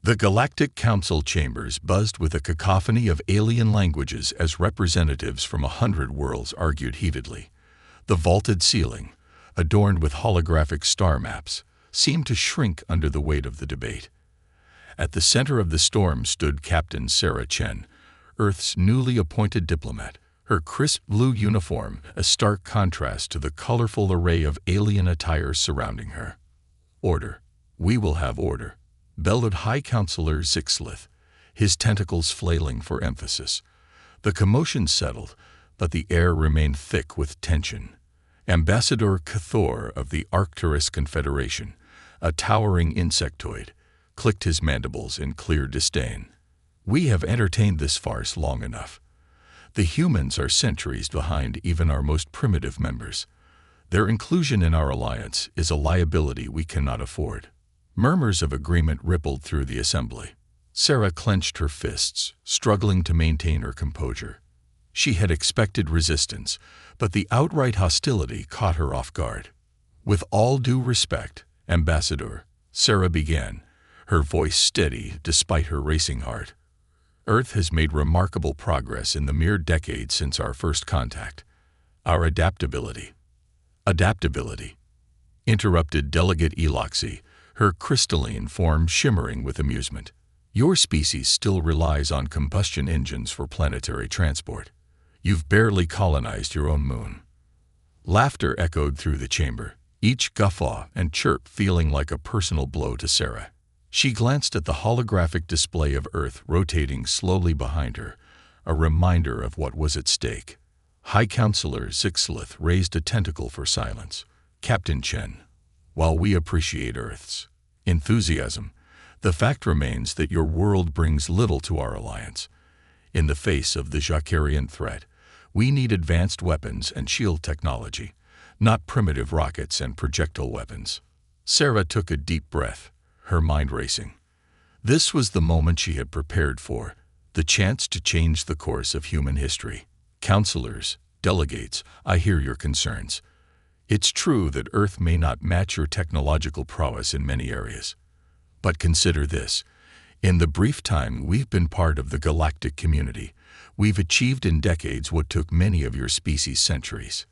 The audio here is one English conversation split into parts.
The Galactic Council chambers buzzed with a cacophony of alien languages as representatives from 100 worlds argued heatedly. The vaulted ceiling, adorned with holographic star maps, seemed to shrink under the weight of the debate. At the center of the storm stood Captain Sarah Chen, Earth's newly appointed diplomat, her crisp blue uniform a stark contrast to the colorful array of alien attire surrounding her. "Order. We will have order," bellowed High Counselor Zixlith, his tentacles flailing for emphasis. The commotion settled, but the air remained thick with tension. Ambassador Cathor of the Arcturus Confederation, a towering insectoid, clicked his mandibles in clear disdain. "We have entertained this farce long enough. The humans are centuries behind even our most primitive members. Their inclusion in our alliance is a liability we cannot afford." Murmurs of agreement rippled through the assembly. Sarah clenched her fists, struggling to maintain her composure. She had expected resistance, but the outright hostility caught her off guard. "With all due respect, Ambassador," Sarah began, her voice steady despite her racing heart. "Earth has made remarkable progress in the mere decade since our first contact. Our adaptability," interrupted Delegate Eloxy, her crystalline form shimmering with amusement. "Your species still relies on combustion engines for planetary transport. You've barely colonized your own moon." Laughter echoed through the chamber, each guffaw and chirp feeling like a personal blow to Sarah. She glanced at the holographic display of Earth rotating slowly behind her, a reminder of what was at stake. High Counselor Zixlith raised a tentacle for silence. "Captain Chen, while we appreciate Earth's enthusiasm, the fact remains that your world brings little to our alliance. In the face of the Jacarian threat, we need advanced weapons and shield technology, not primitive rockets and projectile weapons." Sarah took a deep breath, her mind racing. This was the moment she had prepared for, the chance to change the course of human history. "Counselors, delegates, I hear your concerns. It's true that Earth may not match your technological prowess in many areas. But consider this. In the brief time we've been part of the galactic community, we've achieved in decades what took many of your species centuries."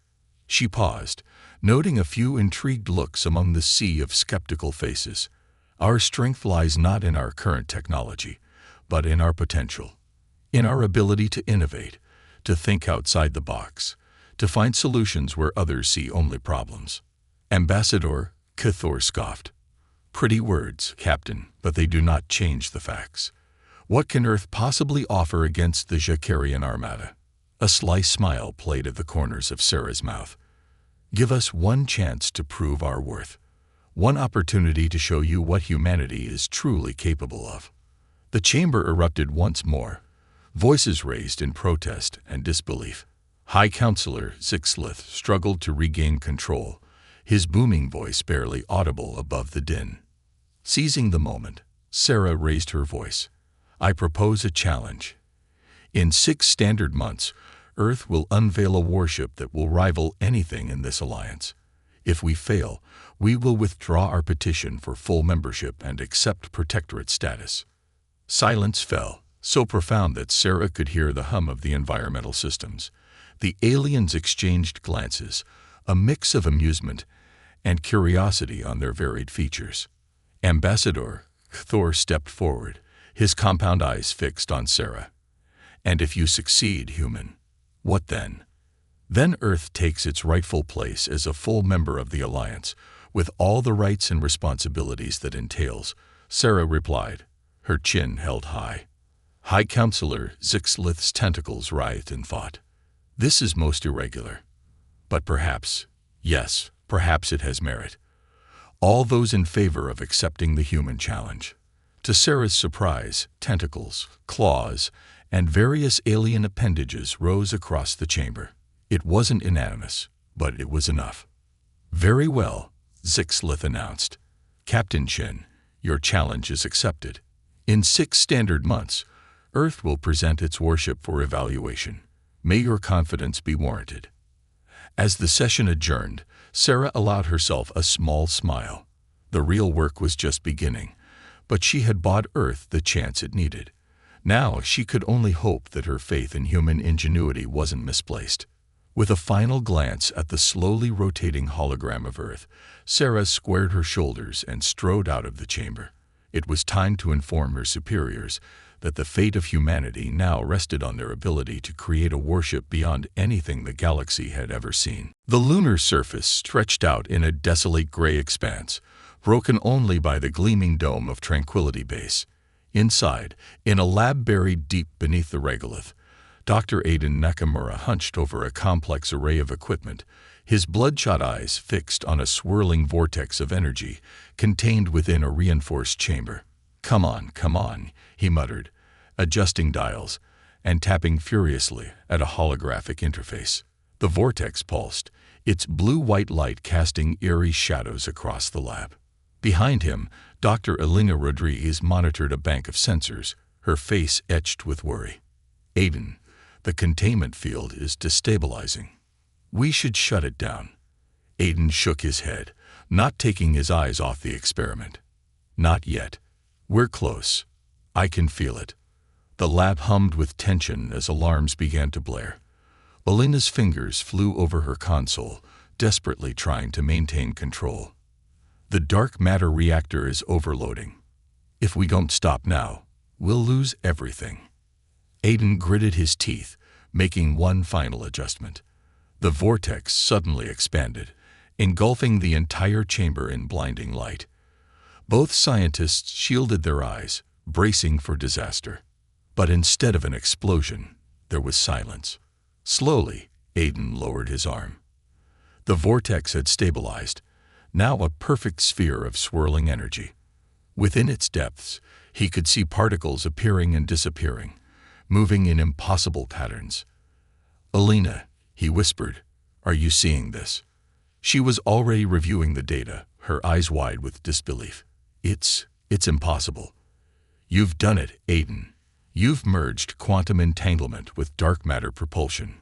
She paused, noting a few intrigued looks among the sea of skeptical faces. "Our strength lies not in our current technology, but in our potential, in our ability to innovate, to think outside the box, to find solutions where others see only problems." Ambassador Cathor scoffed. "Pretty words, Captain, but they do not change the facts. What can Earth possibly offer against the Jacarian Armada?" A sly smile played at the corners of Sarah's mouth. "Give us one chance to prove our worth. One opportunity to show you what humanity is truly capable of." The chamber erupted once more, voices raised in protest and disbelief. High Counselor Zixlith struggled to regain control, his booming voice barely audible above the din. Seizing the moment, Sarah raised her voice. "I propose a challenge. In 6 standard months, Earth will unveil a warship that will rival anything in this alliance. If we fail, we will withdraw our petition for full membership and accept protectorate status." Silence fell, so profound that Sarah could hear the hum of the environmental systems. The aliens exchanged glances, a mix of amusement and curiosity on their varied features. Ambassador Thor stepped forward, his compound eyes fixed on Sarah. "And if you succeed, human, what then?" "Then Earth takes its rightful place as a full member of the Alliance, with all the rights and responsibilities that entails," Sarah replied, her chin held high. High Counselor Zixlith's tentacles writhed in thought. "This is most irregular. But perhaps, yes, perhaps it has merit. All those in favor of accepting the human challenge." To Sarah's surprise, tentacles, claws, and various alien appendages rose across the chamber. It wasn't unanimous, but it was enough. "Very well," Zixlith announced. "Captain Chen, your challenge is accepted. In 6 standard months, Earth will present its warship for evaluation. May your confidence be warranted." As the session adjourned, Sarah allowed herself a small smile. The real work was just beginning, but she had bought Earth the chance it needed. Now she could only hope that her faith in human ingenuity wasn't misplaced. With a final glance at the slowly rotating hologram of Earth, Sarah squared her shoulders and strode out of the chamber. It was time to inform her superiors that the fate of humanity now rested on their ability to create a warship beyond anything the galaxy had ever seen. The lunar surface stretched out in a desolate gray expanse, broken only by the gleaming dome of Tranquility Base. Inside, in a lab buried deep beneath the regolith, Dr. Aiden Nakamura hunched over a complex array of equipment, his bloodshot eyes fixed on a swirling vortex of energy contained within a reinforced chamber. Come on, he muttered, adjusting dials and tapping furiously at a holographic interface. The vortex pulsed, its blue-white light casting eerie shadows across the lab. Behind him, Dr. Elena Rodriguez monitored a bank of sensors, her face etched with worry. Aiden, the containment field is destabilizing. We should shut it down. Aiden shook his head, not taking his eyes off the experiment. Not yet. We're close. I can feel it. The lab hummed with tension as alarms began to blare. Elena's fingers flew over her console, desperately trying to maintain control. The dark matter reactor is overloading. If we don't stop now, we'll lose everything. Aiden gritted his teeth, making one final adjustment. The vortex suddenly expanded, engulfing the entire chamber in blinding light. Both scientists shielded their eyes, bracing for disaster. But instead of an explosion, there was silence. Slowly, Aiden lowered his arm. The vortex had stabilized, now a perfect sphere of swirling energy. Within its depths, he could see particles appearing and disappearing, moving in impossible patterns. Elena, he whispered, are you seeing this? She was already reviewing the data, her eyes wide with disbelief. It's impossible. You've done it, Aiden. You've merged quantum entanglement with dark matter propulsion.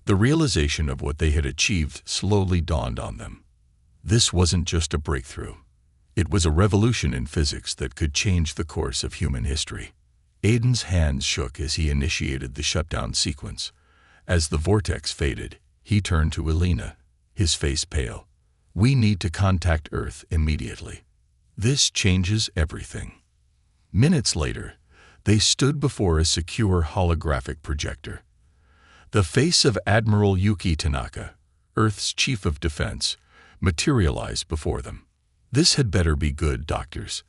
The realization of what they had achieved slowly dawned on them. This wasn't just a breakthrough. It was a revolution in physics that could change the course of human history. Aiden's hands shook as he initiated the shutdown sequence. As the vortex faded, he turned to Elena, his face pale. We need to contact Earth immediately. This changes everything. Minutes later, they stood before a secure holographic projector. The face of Admiral Yuki Tanaka, Earth's chief of defense, materialized before them. This had better be good, doctors.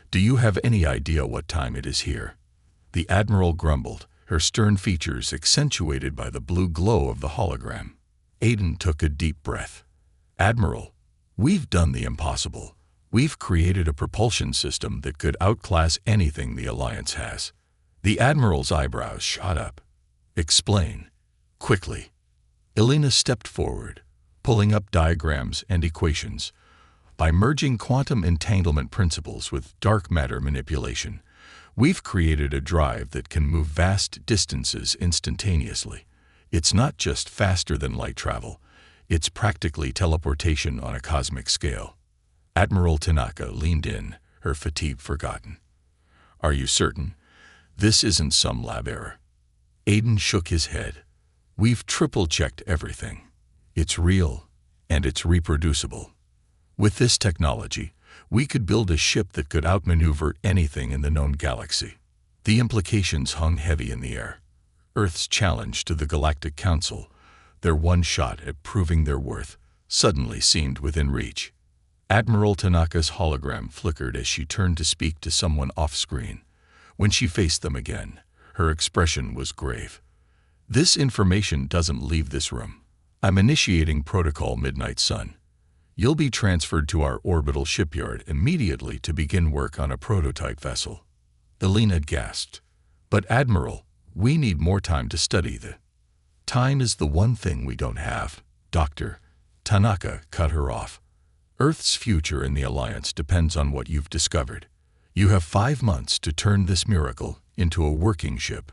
Do you have any idea what time it is here? The Admiral grumbled, her stern features accentuated by the blue glow of the hologram. Aiden took a deep breath. Admiral, we've done the impossible. We've created a propulsion system that could outclass anything the Alliance has. The Admiral's eyebrows shot up. Explain. Quickly. Elena stepped forward, pulling up diagrams and equations. By merging quantum entanglement principles with dark matter manipulation, we've created a drive that can move vast distances instantaneously. It's not just faster than light travel, it's practically teleportation on a cosmic scale. Admiral Tanaka leaned in, her fatigue forgotten. Are you certain? This isn't some lab error. Aiden shook his head. We've triple-checked everything. It's real, and it's reproducible. With this technology, we could build a ship that could outmaneuver anything in the known galaxy. The implications hung heavy in the air. Earth's challenge to the Galactic Council, their one shot at proving their worth, suddenly seemed within reach. Admiral Tanaka's hologram flickered as she turned to speak to someone off-screen. When she faced them again, her expression was grave. This information doesn't leave this room. I'm initiating Protocol Midnight Sun. You'll be transferred to our orbital shipyard immediately to begin work on a prototype vessel. Elena gasped. But Admiral, we need more time to study the... Time is the one thing we don't have, Doctor. Tanaka cut her off. Earth's future in the Alliance depends on what you've discovered. You have 5 months to turn this miracle into a working ship.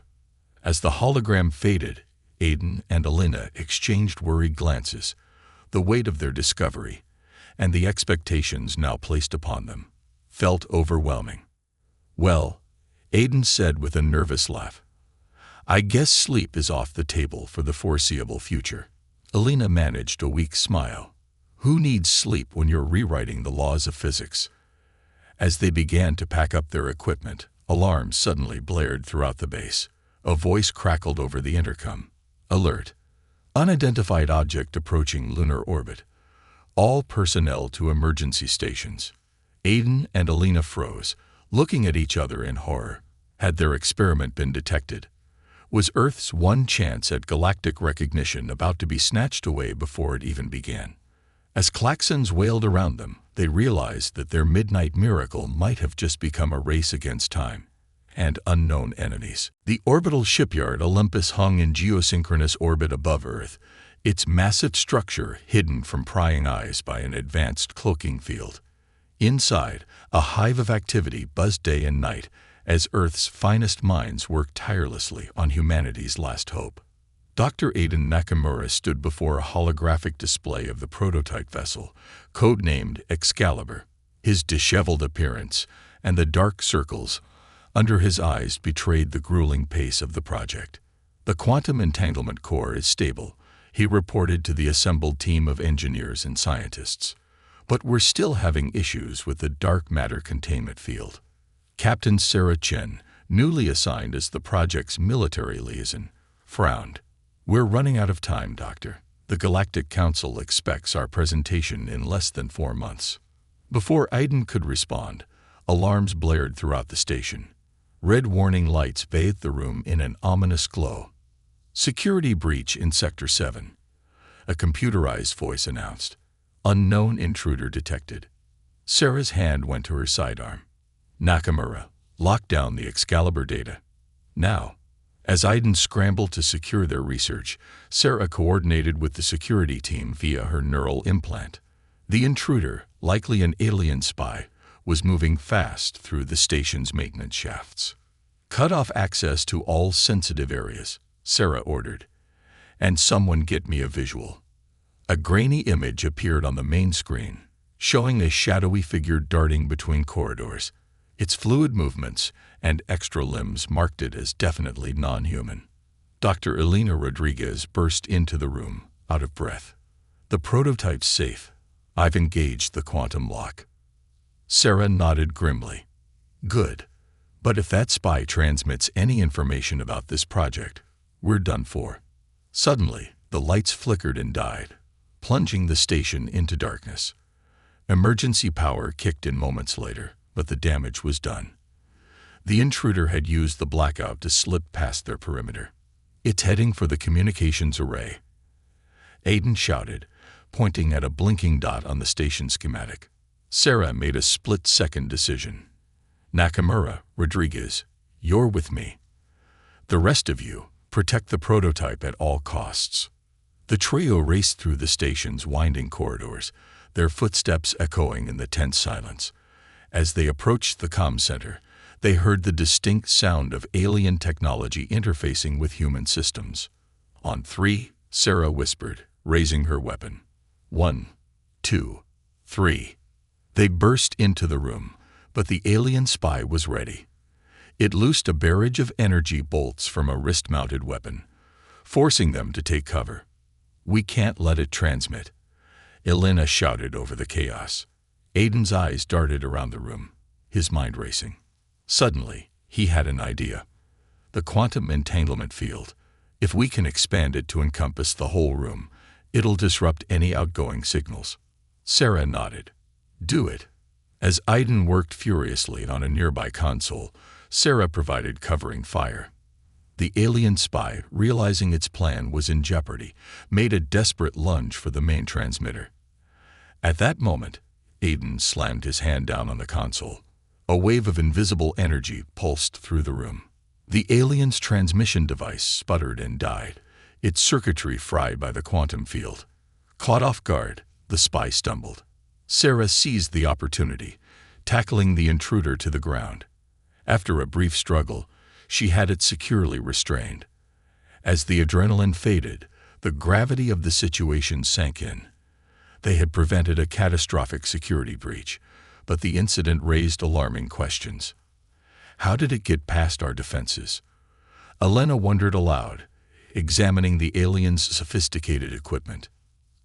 As the hologram faded, Aiden and Elena exchanged worried glances, the weight of their discovery, and the expectations now placed upon them. felt overwhelming. "Well," Aiden said with a nervous laugh, "I guess sleep is off the table for the foreseeable future." Alina managed a weak smile. "Who needs sleep when you're rewriting the laws of physics?" As they began to pack up their equipment, alarms suddenly blared throughout the base. A voice crackled over the intercom. "Alert! Unidentified object approaching lunar orbit. All personnel to emergency stations." Aiden and Alina froze, looking at each other in horror. Had their experiment been detected? Was Earth's one chance at galactic recognition about to be snatched away before it even began? As klaxons wailed around them, they realized that their midnight miracle might have just become a race against time and unknown enemies. The orbital shipyard Olympus hung in geosynchronous orbit above Earth, its massive structure hidden from prying eyes by an advanced cloaking field. Inside, a hive of activity buzzed day and night as Earth's finest minds worked tirelessly on humanity's last hope. Dr. Aiden Nakamura stood before a holographic display of the prototype vessel, codenamed Excalibur. His disheveled appearance and the dark circles under his eyes betrayed the grueling pace of the project. "The quantum entanglement core is stable," he reported to the assembled team of engineers and scientists. "But we're still having issues with the dark matter containment field." Captain Sarah Chen, newly assigned as the project's military liaison, frowned. "We're running out of time, Doctor. The Galactic Council expects our presentation in less than 4 months." Before Aiden could respond, alarms blared throughout the station. Red warning lights bathed the room in an ominous glow. "Security breach in Sector 7. A computerized voice announced. "Unknown intruder detected." Sarah's hand went to her sidearm. "Nakamura, lock down the Excalibur data. Now." As Aiden scrambled to secure their research, Sarah coordinated with the security team via her neural implant. The intruder, likely an alien spy, was moving fast through the station's maintenance shafts. "Cut off access to all sensitive areas," Sarah ordered. "And someone get me a visual." A grainy image appeared on the main screen, showing a shadowy figure darting between corridors. Its fluid movements and extra limbs marked it as definitely non-human. Dr. Elena Rodriguez burst into the room, out of breath. "The prototype's safe. I've engaged the quantum lock." Sarah nodded grimly. "Good. But if that spy transmits any information about this project, we're done for." Suddenly, the lights flickered and died, plunging the station into darkness. Emergency power kicked in moments later, but the damage was done. The intruder had used the blackout to slip past their perimeter. "It's heading for the communications array," Aiden shouted, pointing at a blinking dot on the station schematic. Sarah made a split-second decision. "Nakamura, Rodriguez, you're with me. The rest of you, protect the prototype at all costs." The trio raced through the station's winding corridors, their footsteps echoing in the tense silence. As they approached the comm center, they heard the distinct sound of alien technology interfacing with human systems. "On 3, Sarah whispered, raising her weapon. 1, 2, 3. They burst into the room, but the alien spy was ready. It loosed a barrage of energy bolts from a wrist-mounted weapon, forcing them to take cover. "We can't let it transmit," Elena shouted over the chaos. Aiden's eyes darted around the room, his mind racing. Suddenly, he had an idea. "The quantum entanglement field. If we can expand it to encompass the whole room, it'll disrupt any outgoing signals." Sarah nodded. "Do it." As Aiden worked furiously on a nearby console, Sarah provided covering fire. The alien spy, realizing its plan was in jeopardy, made a desperate lunge for the main transmitter. At that moment, Aiden slammed his hand down on the console. A wave of invisible energy pulsed through the room. The alien's transmission device sputtered and died, its circuitry fried by the quantum field. Caught off guard, the spy stumbled. Sarah seized the opportunity, tackling the intruder to the ground. After a brief struggle, she had it securely restrained. As the adrenaline faded, the gravity of the situation sank in. They had prevented a catastrophic security breach, but the incident raised alarming questions. How did it get past our defenses? Elena wondered aloud, examining the aliens' sophisticated equipment.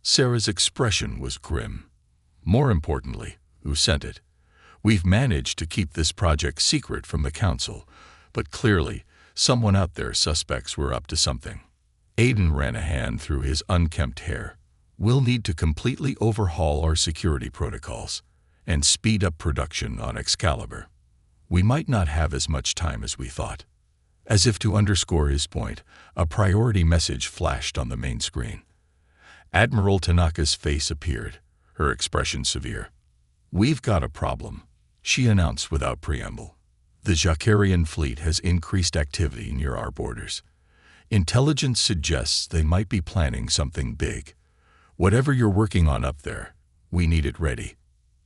Sarah's expression was grim. More importantly, who sent it? We've managed to keep this project secret from the Council, but clearly, someone out there suspects we're up to something. Aiden ran a hand through his unkempt hair. We'll need to completely overhaul our security protocols and speed up production on Excalibur. We might not have as much time as we thought. As if to underscore his point, a priority message flashed on the main screen. Admiral Tanaka's face appeared, her expression severe. "We've got a problem," she announced without preamble. "The Jacarian fleet has increased activity near our borders. Intelligence suggests they might be planning something big. Whatever you're working on up there, we need it ready.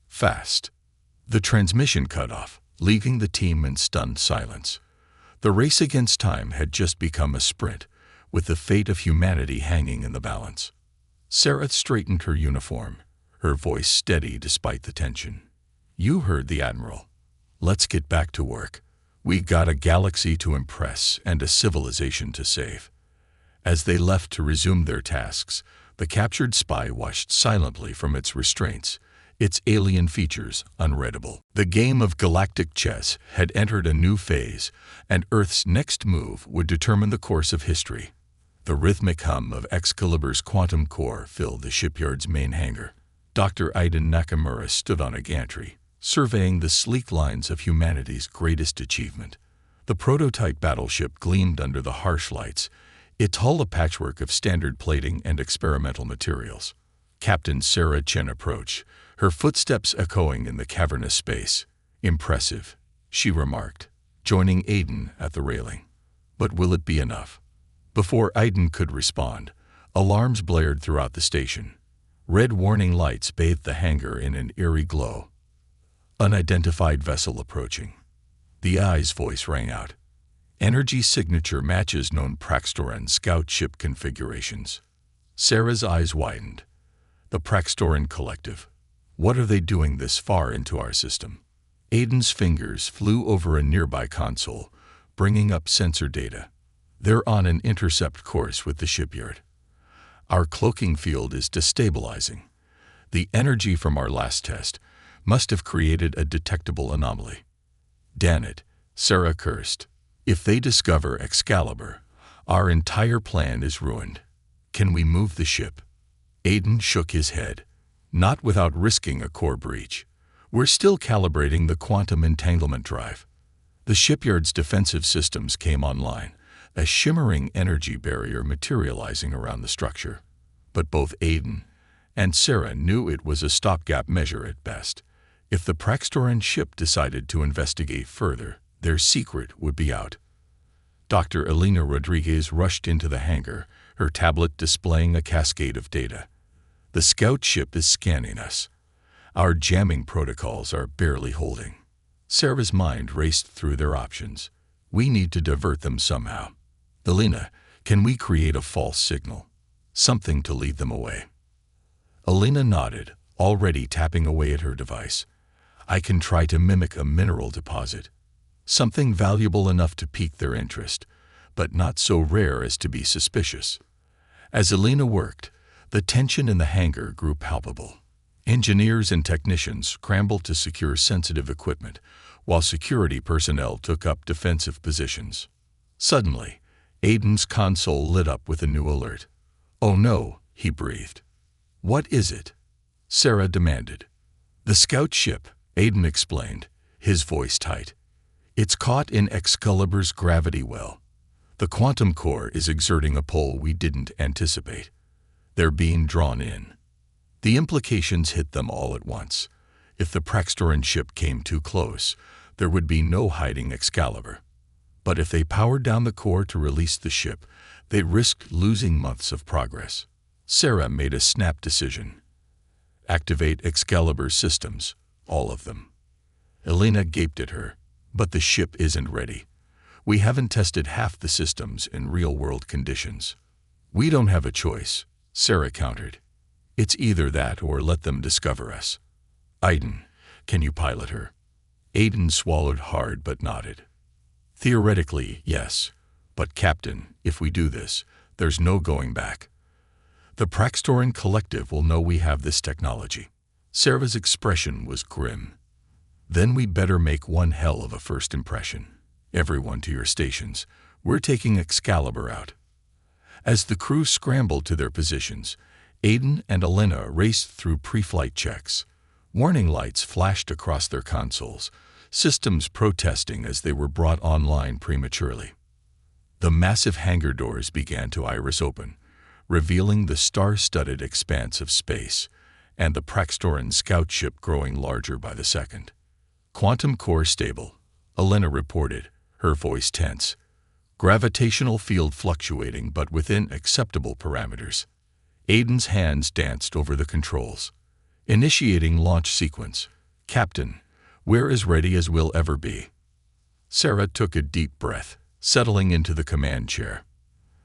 Fast." The transmission cut off, leaving the team in stunned silence. The race against time had just become a sprint, with the fate of humanity hanging in the balance. Sarah straightened her uniform, her voice steady despite the tension. "You heard the Admiral. Let's get back to work. We got a galaxy to impress and a civilization to save." As they left to resume their tasks, the captured spy washed silently from its restraints, its alien features unreadable. The game of galactic chess had entered a new phase, and Earth's next move would determine the course of history. The rhythmic hum of Excalibur's quantum core filled the shipyard's main hangar. Dr. Aiden Nakamura stood on a gantry, surveying the sleek lines of humanity's greatest achievement. The prototype battleship gleamed under the harsh lights, its hull a patchwork of standard plating and experimental materials. Captain Sarah Chen approached, her footsteps echoing in the cavernous space. "Impressive," she remarked, joining Aiden at the railing. "But will it be enough?" Before Aiden could respond, alarms blared throughout the station. Red warning lights bathed the hangar in an eerie glow. "Unidentified vessel approaching." The eye's voice rang out. "Energy signature matches known Praxtoran scout ship configurations." Sarah's eyes widened. The Praxtoran Collective. What are they doing this far into our system? Aiden's fingers flew over a nearby console, bringing up sensor data. They're on an intercept course with the shipyard. Our cloaking field is destabilizing. The energy from our last test must have created a detectable anomaly. "Damn it," Sarah cursed. "If they discover Excalibur, our entire plan is ruined. Can we move the ship?" Aiden shook his head. "Not without risking a core breach. We're still calibrating the quantum entanglement drive." The shipyard's defensive systems came online, a shimmering energy barrier materializing around the structure. But both Aiden and Sarah knew it was a stopgap measure at best. If the Praxtoran ship decided to investigate further, their secret would be out. Dr. Elena Rodriguez rushed into the hangar, her tablet displaying a cascade of data. "The scout ship is scanning us. Our jamming protocols are barely holding." Sarah's mind raced through their options. "We need to divert them somehow. Elena, can we create a false signal? Something to lead them away?" Elena nodded, already tapping away at her device. "I can try to mimic a mineral deposit. Something valuable enough to pique their interest, but not so rare as to be suspicious." As Elena worked, the tension in the hangar grew palpable. Engineers and technicians scrambled to secure sensitive equipment, while security personnel took up defensive positions. Suddenly, Aiden's console lit up with a new alert. "Oh no," he breathed. "What is it?" Sarah demanded. "The scout ship," Aiden explained, his voice tight. "It's caught in Excalibur's gravity well. The quantum core is exerting a pull we didn't anticipate. They're being drawn in." The implications hit them all at once. If the Praxtoran ship came too close, there would be no hiding Excalibur. But if they powered down the core to release the ship, they risked losing months of progress. Sarah made a snap decision. "Activate Excalibur's systems, all of them." Elena gaped at her. "But the ship isn't ready. We haven't tested half the systems in real-world conditions." "We don't have a choice," Sarah countered. "It's either that or let them discover us." "Aiden, Can you pilot her? Aiden swallowed hard but nodded. Theoretically, yes. But Captain, if we do this, there's no going back. The Praxtoran Collective will know we have this technology. Sarah's expression was grim. Then we better make one hell of a first impression. Everyone to your stations. We're taking Excalibur out. As the crew scrambled to their positions, Aiden and Elena raced through pre-flight checks. Warning lights flashed across their consoles, systems protesting as they were brought online prematurely. The massive hangar doors began to iris open, revealing the star-studded expanse of space, and the Praxtoran scout ship growing larger by the second. Quantum core stable, Elena reported, her voice tense. Gravitational field fluctuating but within acceptable parameters. Aiden's hands danced over the controls. Initiating launch sequence. Captain, we're as ready as we'll ever be. Sarah took a deep breath, settling into the command chair.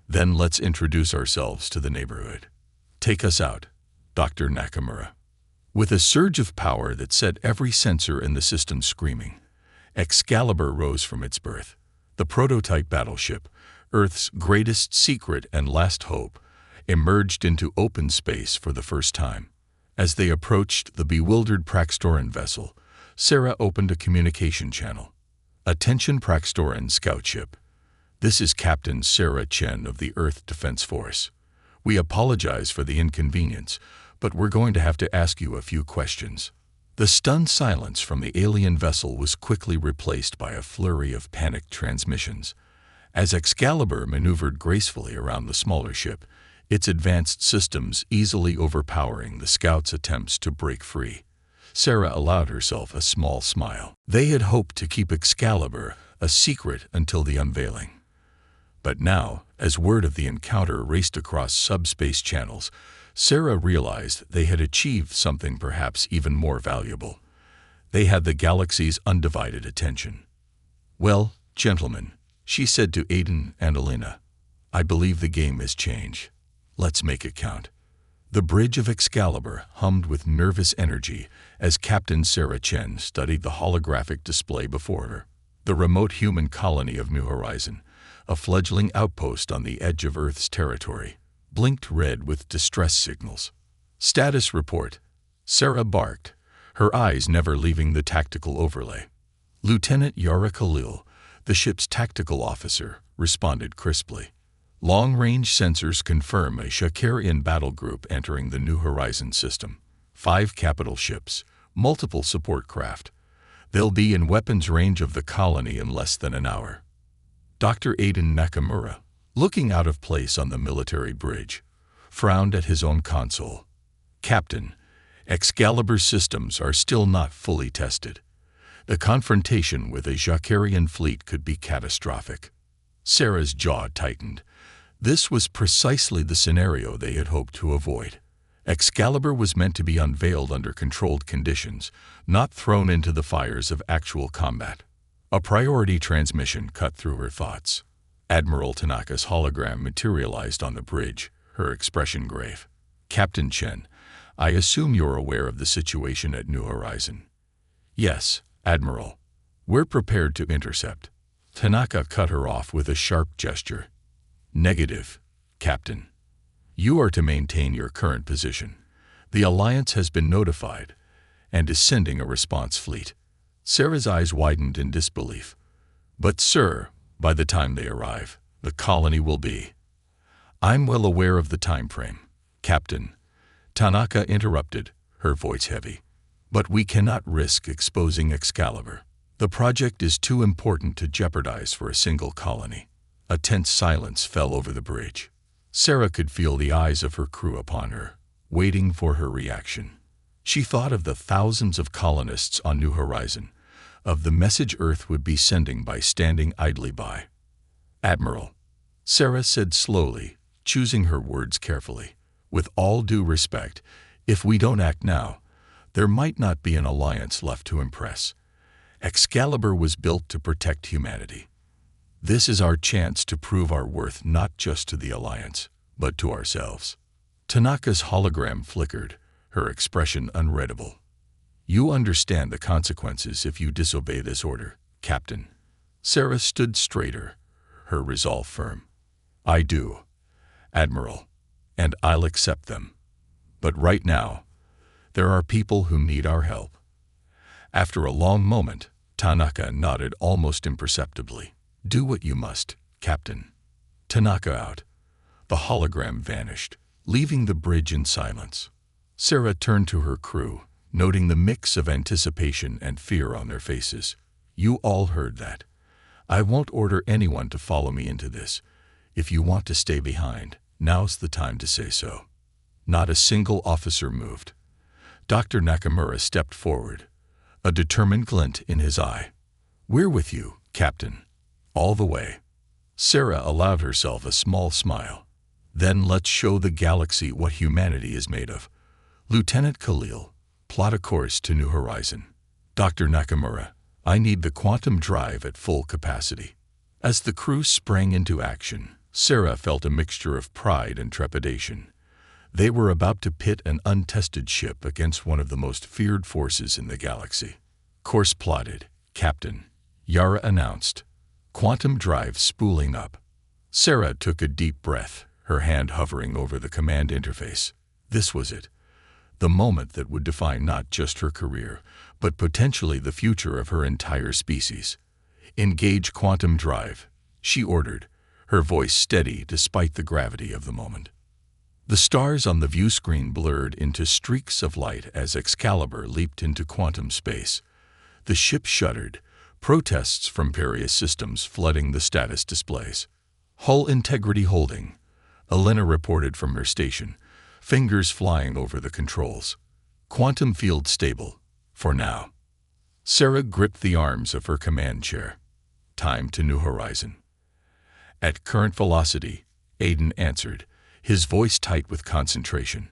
Then let's introduce ourselves to the neighborhood. Take us out, Dr. Nakamura. With a surge of power that set every sensor in the system screaming, Excalibur rose from its berth. The prototype battleship, Earth's greatest secret and last hope, emerged into open space for the first time. As they approached the bewildered Praxtoran vessel, Sarah opened a communication channel. Attention Praxtoran scout ship. This is Captain Sarah Chen of the Earth Defense Force. We apologize for the inconvenience, but we're going to have to ask you a few questions. The stunned silence from the alien vessel was quickly replaced by a flurry of panicked transmissions. As Excalibur maneuvered gracefully around the smaller ship, its advanced systems easily overpowering the scouts' attempts to break free, Sarah allowed herself a small smile. They had hoped to keep Excalibur a secret until the unveiling. But now, as word of the encounter raced across subspace channels, Sarah realized they had achieved something perhaps even more valuable. They had the galaxy's undivided attention. Well, gentlemen, she said to Aiden and Elena, I believe the game has changed. Let's make it count. The bridge of Excalibur hummed with nervous energy as Captain Sarah Chen studied the holographic display before her. The remote human colony of New Horizon, a fledgling outpost on the edge of Earth's territory, blinked red with distress signals. Status report. Sarah barked, her eyes never leaving the tactical overlay. Lieutenant Yara Khalil, the ship's tactical officer, responded crisply. Long-range sensors confirm a Shakarian battle group entering the New Horizon system. 5 capital ships, multiple support craft. They'll be in weapons range of the colony in less than an hour. Dr. Aiden Nakamura, looking out of place on the military bridge, frowned at his own console. Captain, Excalibur's systems are still not fully tested. The confrontation with a Shakarian fleet could be catastrophic. Sarah's jaw tightened. This was precisely the scenario they had hoped to avoid. Excalibur was meant to be unveiled under controlled conditions, not thrown into the fires of actual combat. A priority transmission cut through her thoughts. Admiral Tanaka's hologram materialized on the bridge, her expression grave. Captain Chen, I assume you're aware of the situation at New Horizon. Yes, Admiral. We're prepared to intercept. Tanaka cut her off with a sharp gesture. Negative, Captain. You are to maintain your current position. The Alliance has been notified and is sending a response fleet. Sarah's eyes widened in disbelief. But, sir, by the time they arrive, the colony will be. I'm well aware of the time frame, Captain. Tanaka interrupted, her voice heavy. But we cannot risk exposing Excalibur. The project is too important to jeopardize for a single colony. A tense silence fell over the bridge. Sarah could feel the eyes of her crew upon her, waiting for her reaction. She thought of the thousands of colonists on New Horizon, of the message Earth would be sending by standing idly by. Admiral, Sarah said slowly, choosing her words carefully. With all due respect, if we don't act now, there might not be an alliance left to impress. Excalibur was built to protect humanity. This is our chance to prove our worth not just to the alliance, but to ourselves. Tanaka's hologram flickered, her expression unreadable. You understand the consequences if you disobey this order, Captain. Sarah stood straighter, her resolve firm. I do, Admiral, and I'll accept them. But right now, there are people who need our help. After a long moment, Tanaka nodded almost imperceptibly. Do what you must, Captain. Tanaka out. The hologram vanished, leaving the bridge in silence. Sarah turned to her crew, noting the mix of anticipation and fear on their faces. You all heard that. I won't order anyone to follow me into this. If you want to stay behind, now's the time to say so. Not a single officer moved. Dr. Nakamura stepped forward, a determined glint in his eye. We're with you, Captain. All the way. Sarah allowed herself a small smile. Then let's show the galaxy what humanity is made of. Lieutenant Khalil, plot a course to New Horizon. Dr. Nakamura, I need the quantum drive at full capacity. As the crew sprang into action, Sarah felt a mixture of pride and trepidation. They were about to pit an untested ship against one of the most feared forces in the galaxy. Course plotted, Captain, Yara announced. Quantum drive spooling up. Sarah took a deep breath, her hand hovering over the command interface. This was it. The moment that would define not just her career, but potentially the future of her entire species. Engage quantum drive, she ordered, her voice steady despite the gravity of the moment. The stars on the view screen blurred into streaks of light as Excalibur leaped into quantum space. The ship shuddered, protests from various systems flooding the status displays. Hull integrity holding, Elena reported from her station, fingers flying over the controls. Quantum field stable, for now. Sarah gripped the arms of her command chair. Time to New Horizon. At current velocity, Aiden answered, his voice tight with concentration.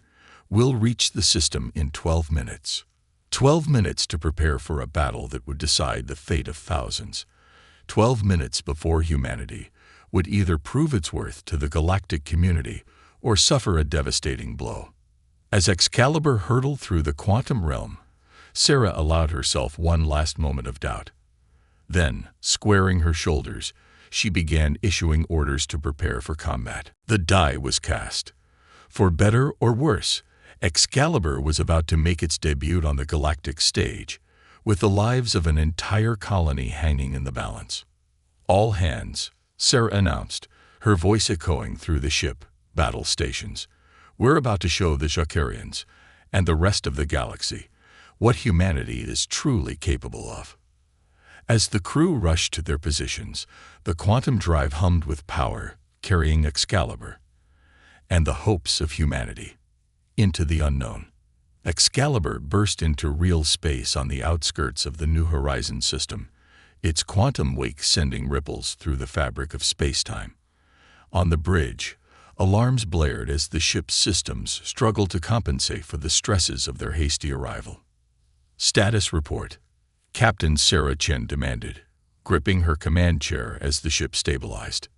We'll reach the system in 12 minutes. 12 minutes to prepare for a battle that would decide the fate of thousands. 12 minutes before humanity would either prove its worth to the galactic community or suffer a devastating blow. As Excalibur hurtled through the quantum realm, Sarah allowed herself one last moment of doubt. Then, squaring her shoulders, she began issuing orders to prepare for combat. The die was cast. For better or worse, Excalibur was about to make its debut on the galactic stage, with the lives of an entire colony hanging in the balance. All hands, Sarah announced, her voice echoing through the ship, battle stations. We're about to show the Shakarians, and the rest of the galaxy, what humanity is truly capable of. As the crew rushed to their positions, the quantum drive hummed with power, carrying Excalibur and the hopes of humanity into the unknown. Excalibur burst into real space on the outskirts of the New Horizon system, its quantum wake sending ripples through the fabric of space-time. On the bridge, alarms blared as the ship's systems struggled to compensate for the stresses of their hasty arrival. Status report, Captain Sarah Chen demanded, gripping her command chair as the ship stabilized.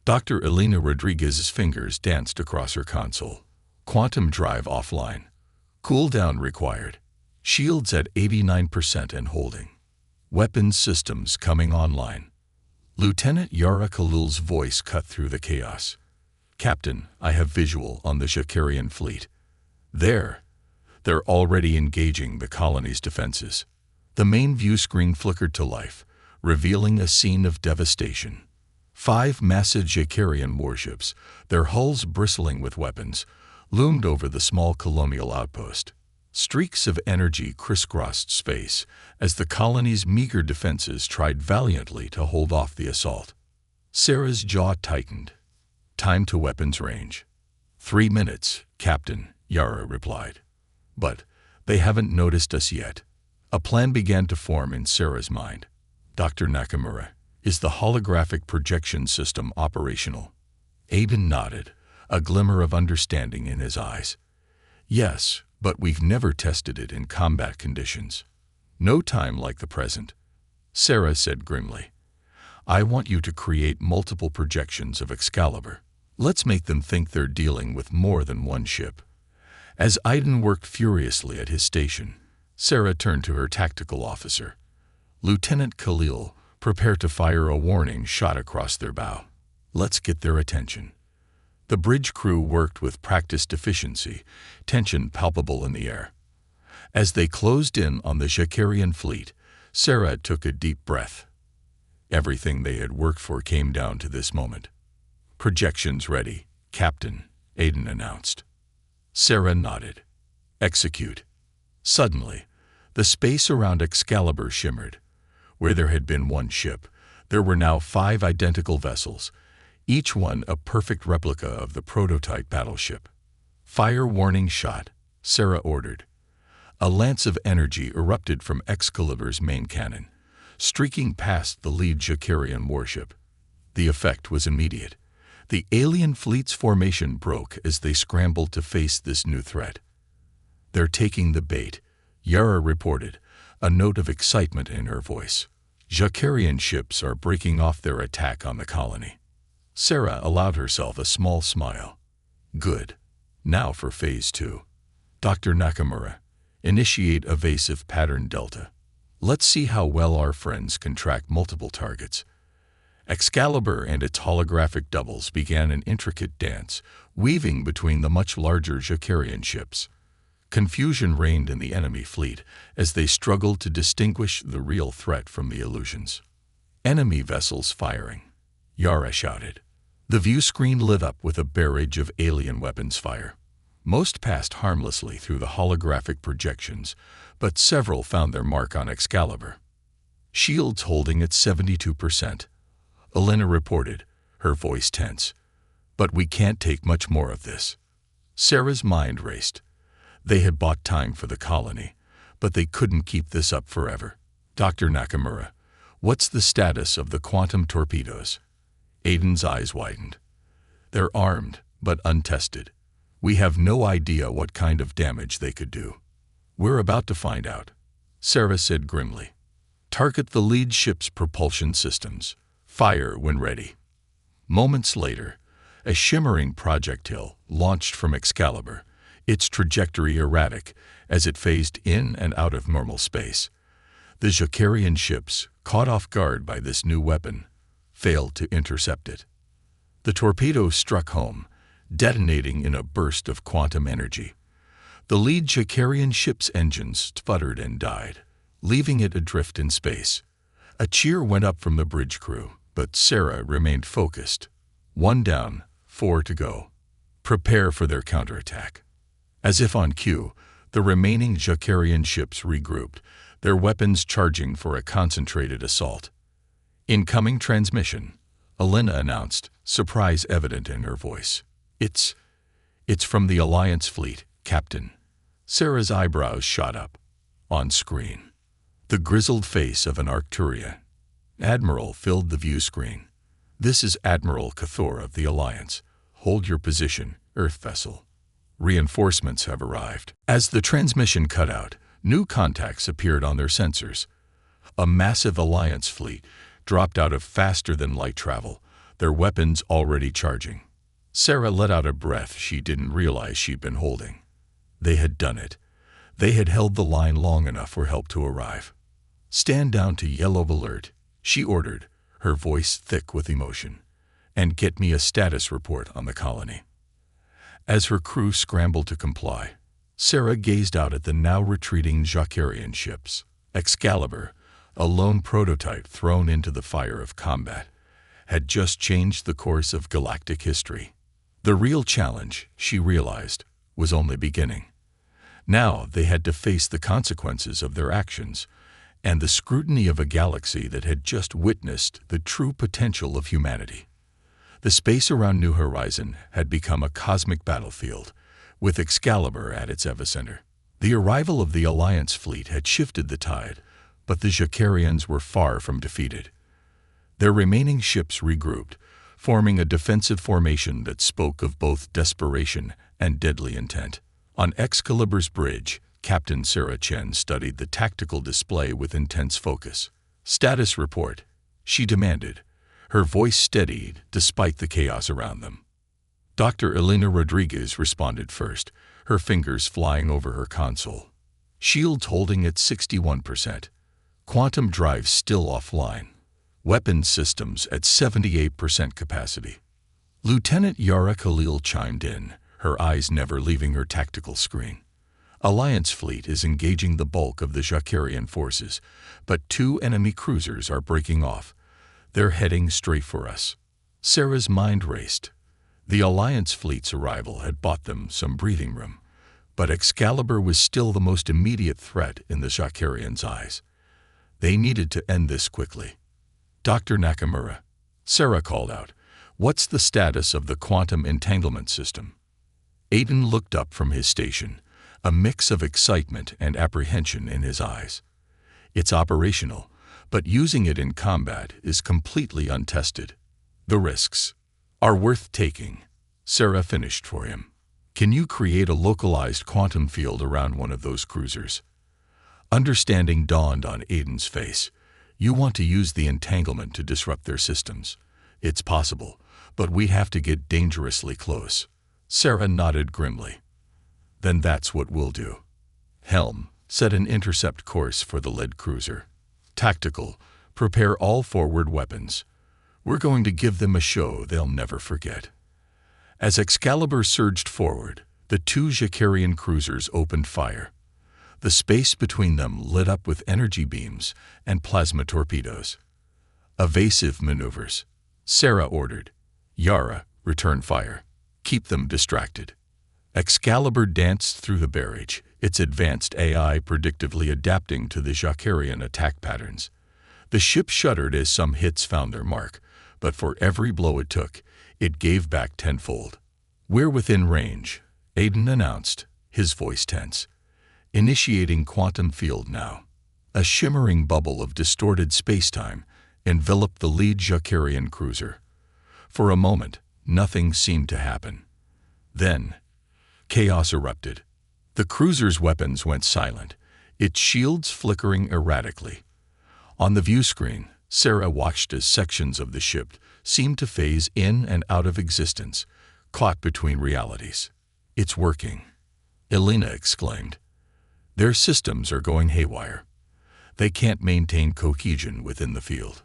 Dr. Elena Rodriguez's fingers danced across her console. Quantum drive offline. Cooldown required. Shields at 89% and holding. Weapons systems coming online. Lieutenant Yara Khalil's voice cut through the chaos. Captain, I have visual on the Shakarian fleet. They're already engaging the colony's defenses. The main view screen flickered to life, revealing a scene of devastation. 5 massive Shakarian warships, their hulls bristling with weapons, loomed over the small colonial outpost. Streaks of energy crisscrossed space as the colony's meager defenses tried valiantly to hold off the assault. Sarah's jaw tightened. Time to weapons range. 3 minutes, Captain, Yara replied. But they haven't noticed us yet. A plan began to form in Sarah's mind. Dr. Nakamura, is the holographic projection system operational? Aiden nodded, a glimmer of understanding in his eyes. Yes, but we've never tested it in combat conditions. No time like the present. Sarah said grimly. I want you to create multiple projections of Excalibur. Let's make them think they're dealing with more than one ship. As Aiden worked furiously at his station, Sarah turned to her tactical officer. Lieutenant Khalil, prepare to fire a warning shot across their bow. Let's get their attention. The bridge crew worked with practiced efficiency, tension palpable in the air. As they closed in on the Jakarian fleet, Sarah took a deep breath. Everything they had worked for came down to this moment. Projections ready, Captain, Aiden announced. Sarah nodded. Execute. Suddenly, the space around Excalibur shimmered. Where there had been one ship, there were now 5 identical vessels, each one a perfect replica of the prototype battleship. Fire warning shot, Sarah ordered. A lance of energy erupted from Excalibur's main cannon, streaking past the lead Jakarian warship. The effect was immediate. The alien fleet's formation broke as they scrambled to face this new threat. They're taking the bait, Yara reported, a note of excitement in her voice. Jakarian ships are breaking off their attack on the colony. Sarah allowed herself a small smile. Good. Now for Phase 2. Dr. Nakamura, initiate evasive pattern Delta. Let's see how well our friends can track multiple targets. Excalibur and its holographic doubles began an intricate dance, weaving between the much larger Jakarian ships. Confusion reigned in the enemy fleet as they struggled to distinguish the real threat from the illusions. Enemy vessels firing, Yara shouted. The view screen lit up with a barrage of alien weapons fire. Most passed harmlessly through the holographic projections, but several found their mark on Excalibur. Shields holding at 72%. Elena reported, her voice tense. But we can't take much more of this. Sarah's mind raced. They had bought time for the colony, but they couldn't keep this up forever. Dr. Nakamura, what's the status of the quantum torpedoes? Aiden's eyes widened. They're armed, but untested. We have no idea what kind of damage they could do. We're about to find out, Sarah said grimly. Target the lead ship's propulsion systems. Fire when ready. Moments later, a shimmering projectile launched from Excalibur, its trajectory erratic as it phased in and out of normal space. The Jakarian ships, caught off guard by this new weapon, failed to intercept it. The torpedo struck home, detonating in a burst of quantum energy. The lead Jakarian ship's engines sputtered and died, leaving it adrift in space. A cheer went up from the bridge crew, but Sarah remained focused. 1 down, 4 to go. Prepare for their counterattack. As if on cue, the remaining Jakarian ships regrouped, their weapons charging for a concentrated assault. Incoming transmission, Elena announced, surprise evident in her voice. It's from the Alliance fleet, Captain. Sarah's eyebrows shot up. On screen, the grizzled face of an Arcturian Admiral filled the view screen. This is Admiral Cathor of the Alliance. Hold your position, Earth vessel. Reinforcements have arrived. As the transmission cut out, new contacts appeared on their sensors. A massive Alliance fleet dropped out of faster-than-light travel, their weapons already charging. Sarah let out a breath she didn't realize she'd been holding. They had done it. They had held the line long enough for help to arrive. Stand down to yellow alert, she ordered, her voice thick with emotion, and get me a status report on the colony. As her crew scrambled to comply, Sarah gazed out at the now retreating Jakarian ships. Excalibur, a lone prototype thrown into the fire of combat, had just changed the course of galactic history. The real challenge, she realized, was only beginning. Now they had to face the consequences of their actions and the scrutiny of a galaxy that had just witnessed the true potential of humanity. The space around New Horizon had become a cosmic battlefield, with Excalibur at its epicenter. The arrival of the Alliance fleet had shifted the tide, but the Jakarians were far from defeated. Their remaining ships regrouped, forming a defensive formation that spoke of both desperation and deadly intent. On Excalibur's bridge, Captain Sarah Chen studied the tactical display with intense focus. Status report, she demanded, her voice steadied despite the chaos around them. Dr. Elena Rodriguez responded first, her fingers flying over her console. Shields holding at 61%. Quantum drives still offline. Weapons systems at 78% capacity. Lieutenant Yara Khalil chimed in, her eyes never leaving her tactical screen. Alliance fleet is engaging the bulk of the Jakarian forces, but 2 enemy cruisers are breaking off. They're heading straight for us. Sarah's mind raced. The Alliance fleet's arrival had bought them some breathing room, but Excalibur was still the most immediate threat in the Jakarians' eyes. They needed to end this quickly. Dr. Nakamura, Sarah called out, what's the status of the quantum entanglement system? Aiden looked up from his station, a mix of excitement and apprehension in his eyes. It's operational, but using it in combat is completely untested. The risks are worth taking. Sarah finished for him. Can you create a localized quantum field around one of those cruisers? Understanding dawned on Aiden's face. You want to use the entanglement to disrupt their systems. It's possible, but we have to get dangerously close. Sarah nodded grimly. Then that's what we'll do. Helm, set an intercept course for the lead cruiser. Tactical, prepare all forward weapons. We're going to give them a show they'll never forget. As Excalibur surged forward, the 2 Jakarian cruisers opened fire. The space between them lit up with energy beams and plasma torpedoes. Evasive maneuvers. Sarah ordered. Yara, return fire. Keep them distracted. Excalibur danced through the barrage, its advanced AI predictively adapting to the Jakarian attack patterns. The ship shuddered as some hits found their mark, but for every blow it took, it gave back tenfold. We're within range, Aiden announced, his voice tense. Initiating quantum field now. A shimmering bubble of distorted spacetime enveloped the lead Jakarian cruiser. For a moment, nothing seemed to happen. Then, chaos erupted. The cruiser's weapons went silent, its shields flickering erratically. On the view screen, Sarah watched as sections of the ship seemed to phase in and out of existence, caught between realities. It's working, Elena exclaimed. Their systems are going haywire. They can't maintain cohesion within the field.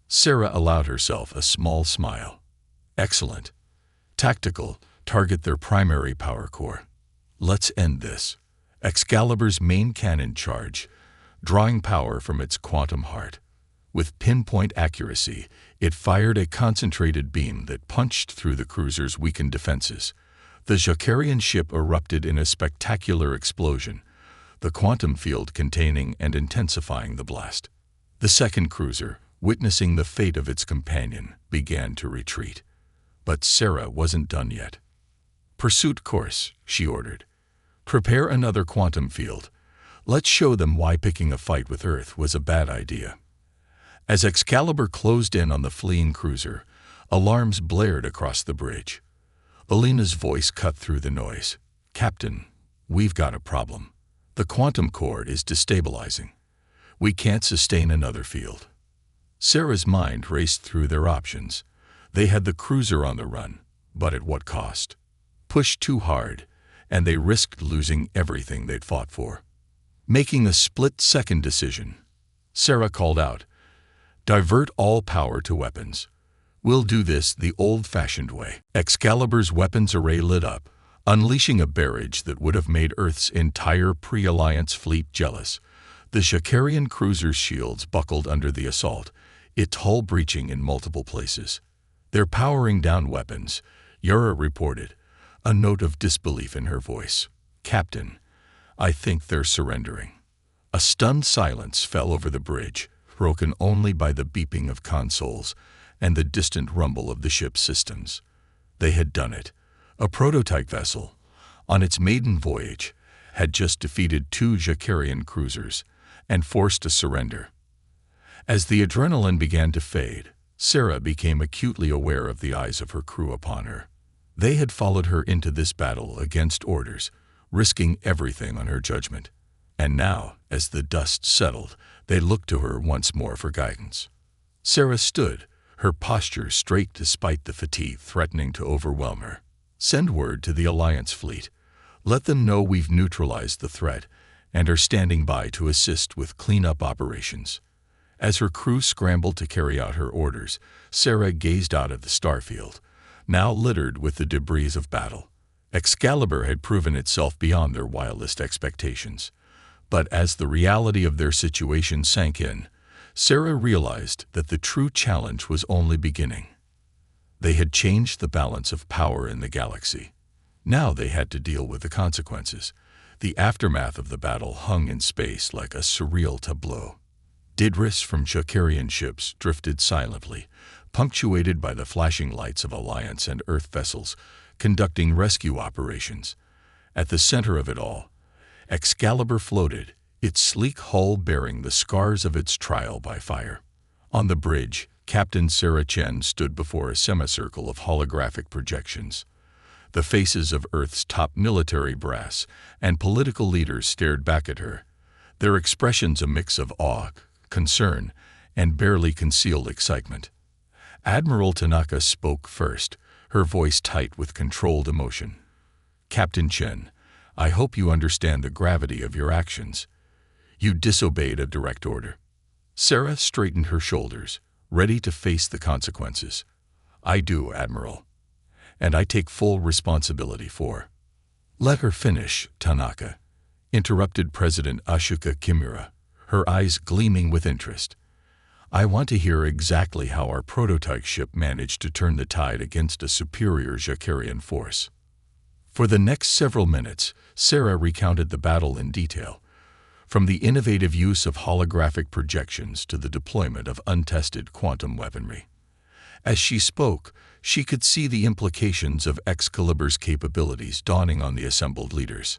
Sarah allowed herself a small smile. Excellent. Tactical, target their primary power core. Let's end this. Excalibur's main cannon charge, drawing power from its quantum heart. With pinpoint accuracy, it fired a concentrated beam that punched through the cruiser's weakened defenses. The Jakarian ship erupted in a spectacular explosion, the quantum field containing and intensifying the blast. The second cruiser, witnessing the fate of its companion, began to retreat. But Sarah wasn't done yet. Pursuit course, she ordered. Prepare another quantum field. Let's show them why picking a fight with Earth was a bad idea. As Excalibur closed in on the fleeing cruiser, alarms blared across the bridge. Elena's voice cut through the noise. Captain, we've got a problem. The quantum core is destabilizing. We can't sustain another field. Sarah's mind raced through their options. They had the cruiser on the run, but at what cost? Pushed too hard, and they risked losing everything they'd fought for. Making a split-second decision, Sarah called out, "Divert all power to weapons. We'll do this the old-fashioned way." Excalibur's weapons array lit up, unleashing a barrage that would have made Earth's entire pre-Alliance fleet jealous. The Jakarian cruiser's shields buckled under the assault, its hull breaching in multiple places. "They're powering down weapons," Yara reported, a note of disbelief in her voice. "Captain, I think they're surrendering." A stunned silence fell over the bridge, broken only by the beeping of consoles and the distant rumble of the ship's systems. They had done it. A prototype vessel, on its maiden voyage, had just defeated 2 Jakarian cruisers and forced a surrender. As the adrenaline began to fade, Sarah became acutely aware of the eyes of her crew upon her. They had followed her into this battle against orders, risking everything on her judgment. And now, as the dust settled, they looked to her once more for guidance. Sarah stood, her posture straight despite the fatigue threatening to overwhelm her. "Send word to the Alliance fleet. Let them know we've neutralized the threat and are standing by to assist with cleanup operations. As her crew scrambled to carry out her orders, Sarah gazed out at the starfield, now littered with the debris of battle. Excalibur had proven itself beyond their wildest expectations. But as the reality of their situation sank in, Sarah realized that the true challenge was only beginning. They had changed the balance of power in the galaxy. Now they had to deal with the consequences. The aftermath of the battle hung in space like a surreal tableau. Debris from Shakarian ships drifted silently, punctuated by the flashing lights of Alliance and Earth vessels conducting rescue operations. At the center of it all, Excalibur floated, its sleek hull bearing the scars of its trial by fire. On the bridge, Captain Sarah Chen stood before a semicircle of holographic projections. The faces of Earth's top military brass and political leaders stared back at her, their expressions a mix of awe, concern, and barely concealed excitement. Admiral Tanaka spoke first, her voice tight with controlled emotion. "Captain Chen, I hope you understand the gravity of your actions. You disobeyed a direct order." Sarah straightened her shoulders, ready to face the consequences. "I do, Admiral. And I take full responsibility for." "Let her finish, Tanaka," interrupted President Ashoka Kimura, her eyes gleaming with interest. "I want to hear exactly how our prototype ship managed to turn the tide against a superior Shakarian force." For the next several minutes, Sarah recounted the battle in detail, from the innovative use of holographic projections to the deployment of untested quantum weaponry. As she spoke, she could see the implications of Excalibur's capabilities dawning on the assembled leaders.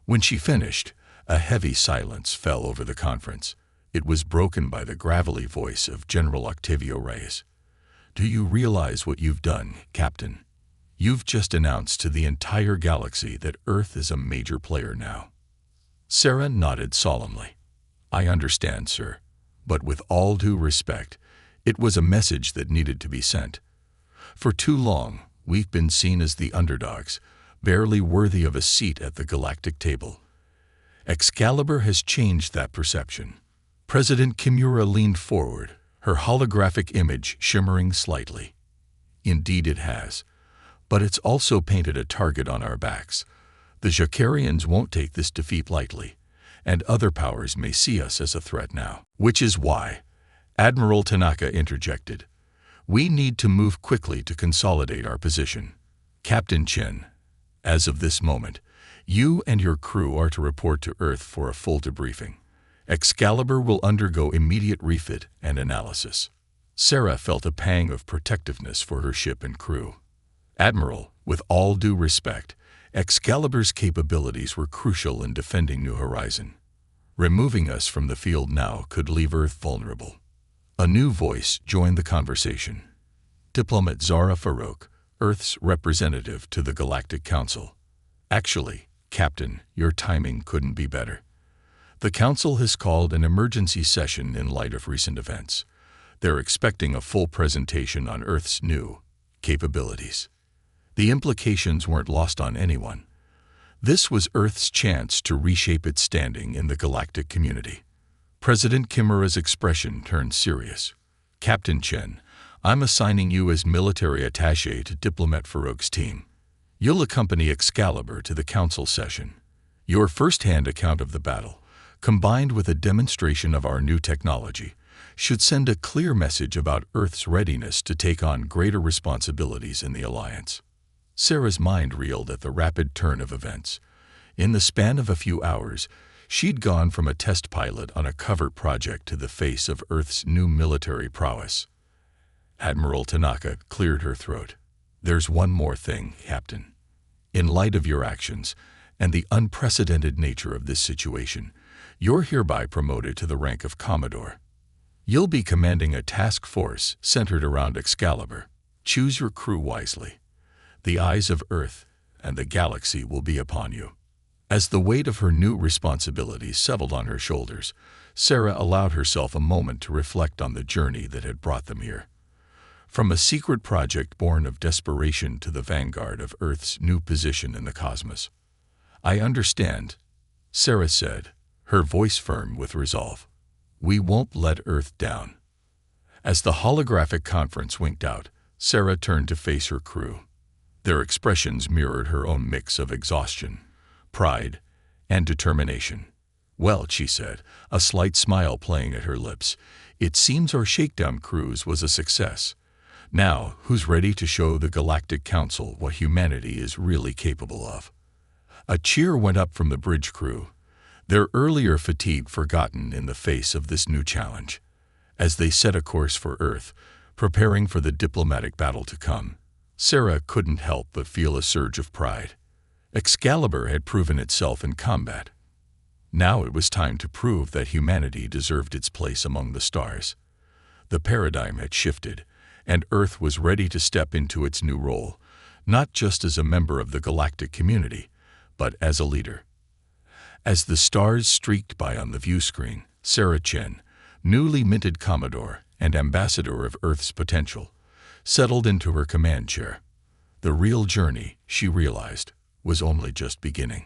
When she finished, a heavy silence fell over the conference. It was broken by the gravelly voice of General Octavio Reyes. "Do you realize what you've done, Captain? You've just announced to the entire galaxy that Earth is a major player now." Sarah nodded solemnly. "I understand, sir. But with all due respect, it was a message that needed to be sent. For too long, we've been seen as the underdogs, barely worthy of a seat at the galactic table. Excalibur has changed that perception." President Kimura leaned forward, her holographic image shimmering slightly. "Indeed it has. But it's also painted a target on our backs. The Shakarians won't take this defeat lightly, and other powers may see us as a threat now. Which is why," Admiral Tanaka interjected, "we need to move quickly to consolidate our position. Captain Chen, as of this moment, you and your crew are to report to Earth for a full debriefing. Excalibur will undergo immediate refit and analysis." Sarah felt a pang of protectiveness for her ship and crew. "Admiral, with all due respect, Excalibur's capabilities were crucial in defending New Horizon. Removing us from the field now could leave Earth vulnerable." A new voice joined the conversation. Diplomat Zara Farouk, Earth's representative to the Galactic Council. "Actually, Captain, your timing couldn't be better. The Council has called an emergency session in light of recent events. They're expecting a full presentation on Earth's new capabilities." The implications weren't lost on anyone. This was Earth's chance to reshape its standing in the galactic community. President Kimura's expression turned serious. "Captain Chen, I'm assigning you as military attaché to Diplomat Farouk's team. You'll accompany Excalibur to the Council session. Your first-hand account of the battle, combined with a demonstration of our new technology, should send a clear message about Earth's readiness to take on greater responsibilities in the Alliance." Sarah's mind reeled at the rapid turn of events. In the span of a few hours, she'd gone from a test pilot on a covert project to the face of Earth's new military prowess. Admiral Tanaka cleared her throat. "There's one more thing, Captain. In light of your actions and the unprecedented nature of this situation, you're hereby promoted to the rank of Commodore. You'll be commanding a task force centered around Excalibur. Choose your crew wisely. The eyes of Earth and the galaxy will be upon you." As the weight of her new responsibilities settled on her shoulders, Sarah allowed herself a moment to reflect on the journey that had brought them here. From a secret project born of desperation to the vanguard of Earth's new position in the cosmos. "I understand," Sarah said, her voice firm with resolve. "We won't let Earth down." As the holographic conference winked out, Sarah turned to face her crew. Their expressions mirrored her own mix of exhaustion, pride, and determination. "Well," she said, a slight smile playing at her lips, "it seems our shakedown cruise was a success. Now, who's ready to show the Galactic Council what humanity is really capable of?" A cheer went up from the bridge crew, their earlier fatigue forgotten in the face of this new challenge. As they set a course for Earth, preparing for the diplomatic battle to come, Sarah couldn't help but feel a surge of pride. Excalibur had proven itself in combat. Now it was time to prove that humanity deserved its place among the stars. The paradigm had shifted, and Earth was ready to step into its new role, not just as a member of the galactic community, but as a leader. As the stars streaked by on the view screen, Sarah Chen, newly minted Commodore and ambassador of Earth's potential, settled into her command chair. The real journey, she realized, was only just beginning.